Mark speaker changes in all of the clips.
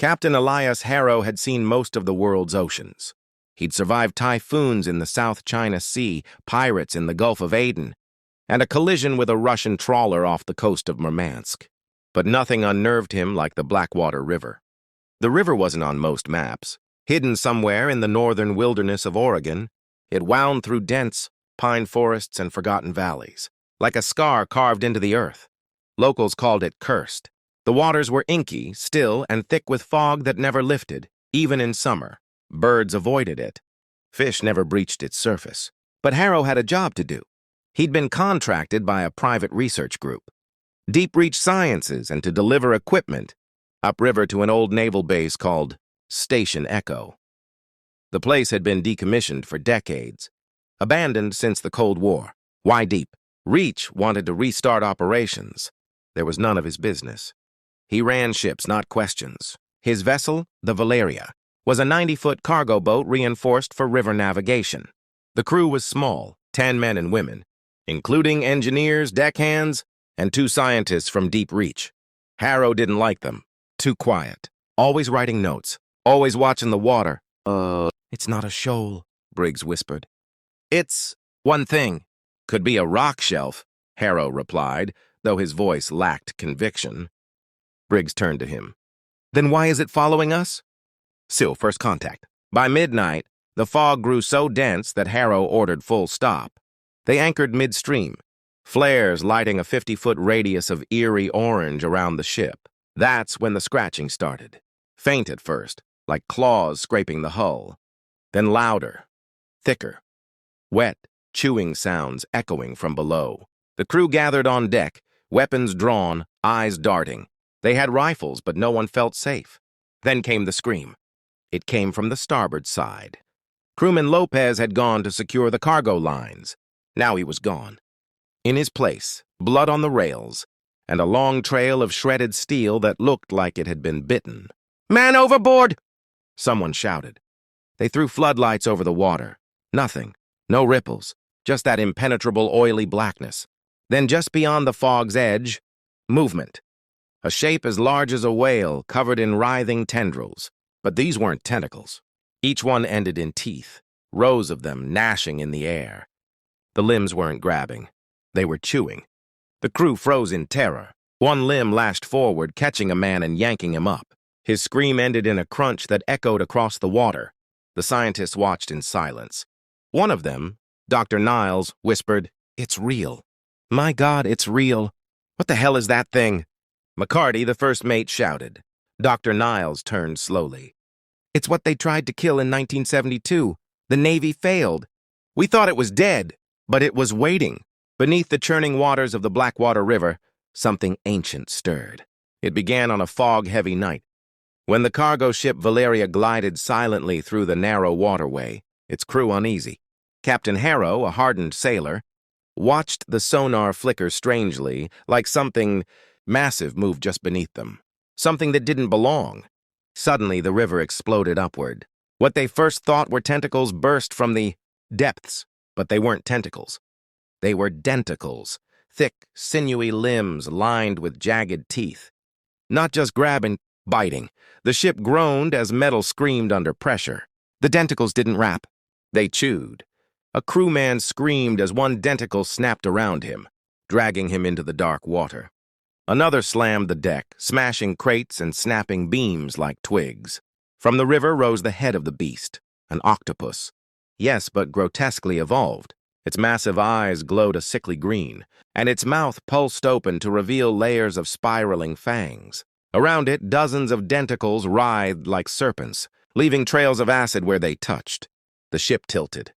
Speaker 1: Captain Elias Harrow had seen most of the world's oceans. He'd survived typhoons in the South China Sea, pirates in the Gulf of Aden, and a collision with a Russian trawler off the coast of Murmansk. But nothing unnerved him like the Blackwater River. The river wasn't on most maps. Hidden somewhere in the northern wilderness of Oregon, it wound through dense pine forests and forgotten valleys, like a scar carved into the earth. Locals called it cursed. The waters were inky, still, and thick with fog that never lifted, even in summer. Birds avoided it. Fish never breached its surface. But Harrow had a job to do. He'd been contracted by a private research group, Deep Reach Sciences, and to deliver equipment upriver to an old naval base called Station Echo. The place had been decommissioned for decades, abandoned since the Cold War. Why Deep Reach wanted to restart operations. There was none of his business. He ran ships, not questions. His vessel, the Valeria, was a 90-foot cargo boat reinforced for river navigation. The crew was small, 10 men and women, including engineers, deckhands, and 2 scientists from Deep Reach. Harrow didn't like them. Too quiet. Always writing notes. Always watching the water. It's not a shoal, Briggs whispered. It's one thing. Could be a rock shelf, Harrow replied, though his voice lacked conviction. Briggs turned to him. Then why is it following us? Still, first contact. By midnight, the fog grew so dense that Harrow ordered full stop. They anchored midstream, flares lighting a 50-foot radius of eerie orange around the ship. That's when the scratching started. Faint at first, like claws scraping the hull. Then louder, thicker. Wet, chewing sounds echoing from below. The crew gathered on deck, weapons drawn, eyes darting. They had rifles, but no one felt safe. Then came the scream. It came from the starboard side. Crewman Lopez had gone to secure the cargo lines. Now he was gone. In his place, blood on the rails, and a long trail of shredded steel that looked like it had been bitten. "Man overboard!" Someone shouted. They threw floodlights over the water. Nothing. No ripples. Just that impenetrable oily blackness. Then just beyond the fog's edge, movement. A shape as large as a whale, covered in writhing tendrils. But these weren't tentacles. Each one ended in teeth, rows of them gnashing in the air. The limbs weren't grabbing. They were chewing. The crew froze in terror. One limb lashed forward, catching a man and yanking him up. His scream ended in a crunch that echoed across the water. The scientists watched in silence. One of them, Dr. Niles, whispered, "It's real. My God, it's real. What the hell is that thing?" McCarty, the first mate, shouted. Dr. Niles turned slowly. "It's what they tried to kill in 1972. The Navy failed. We thought it was dead, but it was waiting." Beneath the churning waters of the Blackwater River, something ancient stirred. It began on a fog-heavy night, when the cargo ship Valeria glided silently through the narrow waterway, its crew uneasy. Captain Harrow, a hardened sailor, watched the sonar flicker strangely, like something massive moved just beneath them. Something that didn't belong. Suddenly, the river exploded upward. What they first thought were tentacles burst from the depths, but they weren't tentacles. They were denticles, thick, sinewy limbs lined with jagged teeth. Not just grabbing, biting. The ship groaned as metal screamed under pressure. The denticles didn't wrap. They chewed. A crewman screamed as one denticle snapped around him, dragging him into the dark water. Another slammed the deck, smashing crates and snapping beams like twigs. From the river rose the head of the beast, an octopus. Yes, but grotesquely evolved. Its massive eyes glowed a sickly green, and its mouth pulsed open to reveal layers of spiraling fangs. Around it, dozens of denticles writhed like serpents, leaving trails of acid where they touched. The ship tilted.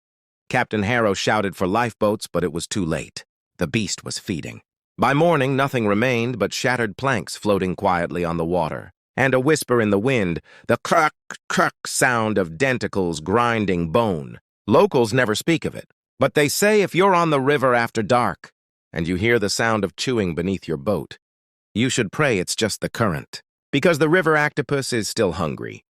Speaker 1: Captain Harrow shouted for lifeboats, but it was too late. The beast was feeding. By morning, nothing remained but shattered planks floating quietly on the water, and a whisper in the wind, the crack, crack sound of denticles grinding bone. Locals never speak of it, but they say if you're on the river after dark, and you hear the sound of chewing beneath your boat, you should pray it's just the current, because the river octopus is still hungry.